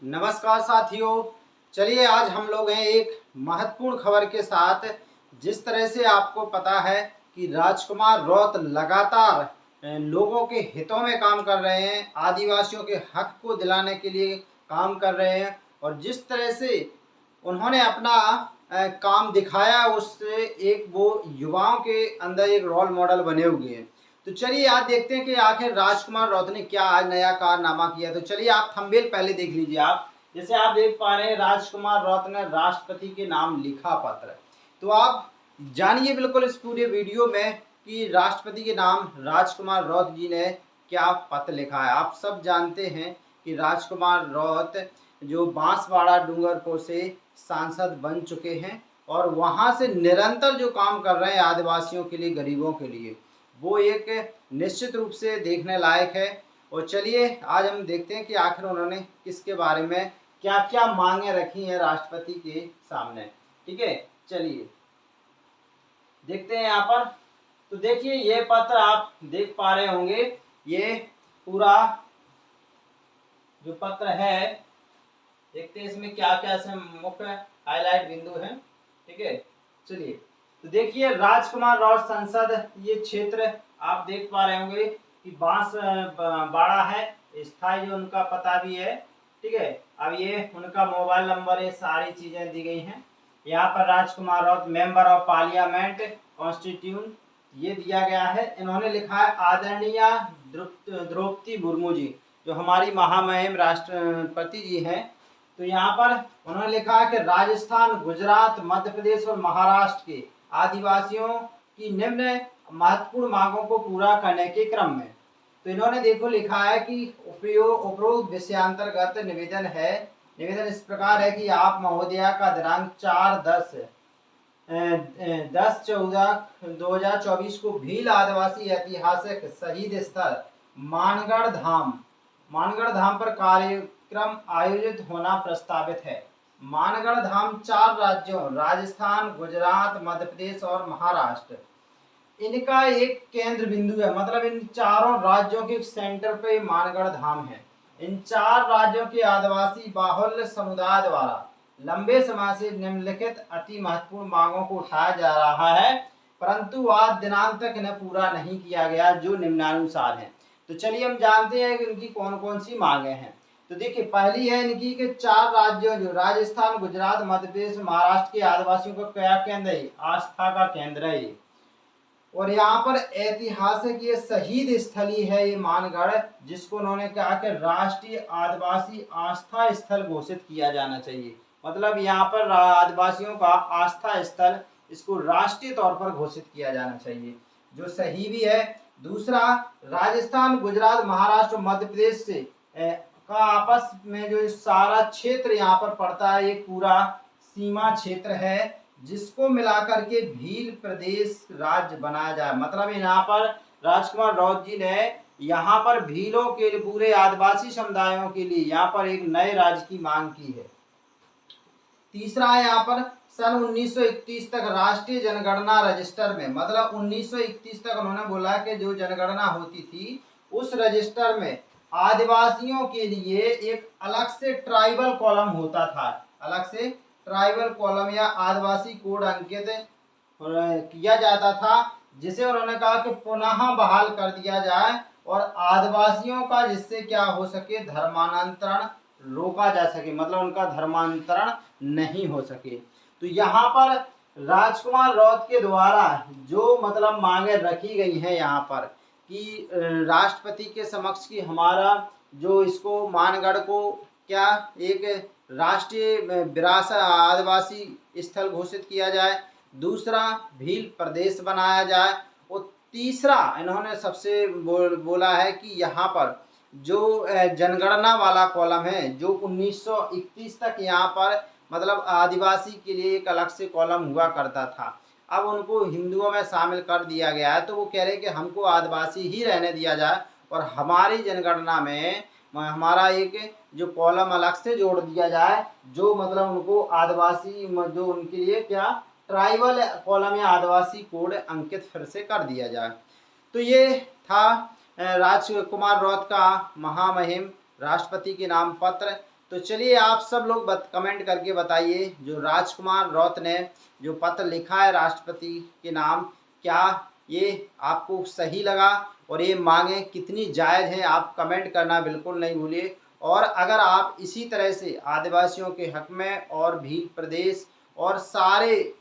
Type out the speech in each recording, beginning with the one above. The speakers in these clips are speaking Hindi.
नमस्कार साथियों। चलिए आज हम लोग हैं एक महत्वपूर्ण खबर के साथ। जिस तरह से आपको पता है कि राजकुमार रौत लगातार लोगों के हितों में काम कर रहे हैं, आदिवासियों के हक को दिलाने के लिए काम कर रहे हैं और जिस तरह से उन्होंने अपना काम दिखाया उससे एक वो युवाओं के अंदर एक रोल मॉडल बने हुए हैं। तो चलिए आज देखते हैं कि आखिर राजकुमार रौत ने क्या आज नया कारनामा किया। तो चलिए आप थंबनेल पहले देख लीजिए। आप जैसे आप देख पा रहे हैं राजकुमार रौत ने राष्ट्रपति के नाम लिखा पत्र। तो आप जानिए बिल्कुल इस पूरे वीडियो में कि राष्ट्रपति के नाम राजकुमार रौत जी ने क्या पत्र लिखा है। आप सब जानते हैं कि राजकुमार रौत जो बांसवाड़ा डूंगरपुर से सांसद बन चुके हैं और वहां से निरंतर जो काम कर रहे हैं आदिवासियों के लिए, गरीबों के लिए, वो एक निश्चित रूप से देखने लायक है। और चलिए आज हम देखते हैं कि आखिर उन्होंने किसके बारे में क्या क्या मांगे रखी हैं राष्ट्रपति के सामने। ठीक है, चलिए देखते हैं यहाँ पर। तो देखिए ये पत्र आप देख पा रहे होंगे, ये पूरा जो पत्र है, देखते हैं इसमें क्या क्या इसमें मुख्य हाईलाइट बिंदु हैं। ठीक है, चलिए तो देखिए राजकुमार रौत संसद, ये क्षेत्र आप देख पा रहे होंगे कि बांस बाड़ा है, स्थायी जो उनका पता भी है। ठीक है, अब ये उनका मोबाइल नंबर, ये सारी चीजें दी गई हैं। यहाँ पर राजकुमार रौत मेंबर ऑफ पार्लियामेंट कॉन्स्टिट्यूट ये दिया गया है। इन्होंने लिखा है आदरणीय द्रौपदी मुर्मू जी, जो हमारी महामहिम राष्ट्रपति जी हैं। तो यहाँ पर उन्होंने लिखा है कि राजस्थान, गुजरात, मध्य प्रदेश और महाराष्ट्र के आदिवासियों की निम्न महत्वपूर्ण मांगों को पूरा करने के क्रम में। तो इन्होंने देखो लिखा है कि उपरोक्त विषयांतर्गत निवेदन है। निवेदन इस प्रकार है कि आप महोदया का दिनांक 4/10/2024 को भील आदिवासी ऐतिहासिक शहीद स्थल मानगढ़ धाम पर कार्यक्रम आयोजित होना प्रस्तावित है। मानगढ़ धाम 4 राज्यों राजस्थान, गुजरात, मध्य प्रदेश और महाराष्ट्र, इनका एक केंद्र बिंदु है। मतलब इन चारों राज्यों के सेंटर पे मानगढ़ धाम है। इन 4 राज्यों के आदिवासी बाहुल्य समुदाय द्वारा लंबे समय से निम्नलिखित अति महत्वपूर्ण मांगों को उठाया जा रहा है, परंतु आज दिनांक तक इन्हें पूरा नहीं किया गया, जो निम्नानुसार है। तो चलिए हम जानते हैं कि इनकी कौन कौन सी मांगे हैं। तो देखिए पहली है इनकी कि 4 राज्यों जो राजस्थान, गुजरात, मध्य प्रदेश, महाराष्ट्र के आदिवासियों का क्या केंद्र है, आस्था का केंद्र है ये। और यहाँ पर ऐतिहासिक ये शहीद स्थली है ये मानगढ़, जिसको उन्होंने कहा कि राष्ट्रीय आदिवासी आस्था स्थल घोषित किया जाना चाहिए। मतलब यहाँ पर आदिवासियों का आस्था स्थल, इसको राष्ट्रीय तौर पर घोषित किया जाना चाहिए, जो सही भी है। दूसरा, राजस्थान, गुजरात, महाराष्ट्र, मध्य प्रदेश से का आपस में जो सारा क्षेत्र यहाँ पर पड़ता है, एक पूरा सीमा क्षेत्र है, जिसको मिलाकर के भील प्रदेश राज्य बनाया जाए। मतलब यहाँ पर राजकुमार रौत जी ने यहाँ पर भीलों के पूरे आदिवासी समुदायों के लिए यहाँ पर एक नए राज्य की मांग की है। तीसरा है यहाँ पर सन 1931 तक राष्ट्रीय जनगणना रजिस्टर में, मतलब 1931 तक उन्होंने बोला कि जो जनगणना होती थी उस रजिस्टर में आदिवासियों के लिए एक अलग से ट्राइबल कॉलम होता था, अलग से ट्राइबल कॉलम या आदिवासी कोड अंकित किया जाता था, जिसे उन्होंने कहा कि पुनः बहाल कर दिया जाए और आदिवासियों का जिससे क्या हो सके, धर्मांतरण रोका जा सके, मतलब उनका धर्मांतरण नहीं हो सके। तो यहाँ पर राजकुमार रौत के द्वारा जो मतलब मांगे रखी गई हैं यहाँ पर कि राष्ट्रपति के समक्ष की हमारा जो इसको मानगढ़ को क्या एक राष्ट्रीय विरासत आदिवासी स्थल घोषित किया जाए, दूसरा भील प्रदेश बनाया जाए, और तीसरा इन्होंने सबसे बोला है कि यहाँ पर जो जनगणना वाला कॉलम है, जो 1931 तक यहाँ पर मतलब आदिवासी के लिए एक अलग से कॉलम हुआ करता था, अब उनको हिंदुओं में शामिल कर दिया गया है। तो वो कह रहे हैं कि हमको आदिवासी ही रहने दिया जाए और हमारी जनगणना में हमारा एक जो कॉलम अलग से जोड़ दिया जाए, जो मतलब उनको आदिवासी जो उनके लिए क्या ट्राइबल कॉलम या आदिवासी कोड अंकित फिर से कर दिया जाए। तो ये था राजकुमार रौत का महामहिम राष्ट्रपति के नाम पत्र। तो चलिए आप सब लोग कमेंट करके बताइए, जो राजकुमार रौत ने जो पत्र लिखा है राष्ट्रपति के नाम, क्या ये आपको सही लगा और ये मांगें कितनी जायज़ हैं, आप कमेंट करना बिल्कुल नहीं भूलिए। और अगर आप इसी तरह से आदिवासियों के हक में और भील प्रदेश और सारे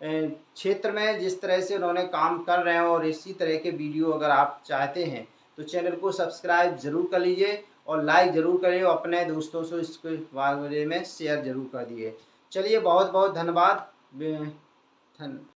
क्षेत्र में जिस तरह से उन्होंने काम कर रहे हैं और इसी तरह के वीडियो अगर आप चाहते हैं तो चैनल को सब्सक्राइब ज़रूर कर लीजिए और लाइक ज़रूर करिए और अपने दोस्तों से इसके बारे में शेयर ज़रूर कर दिए। चलिए बहुत बहुत धन्यवाद।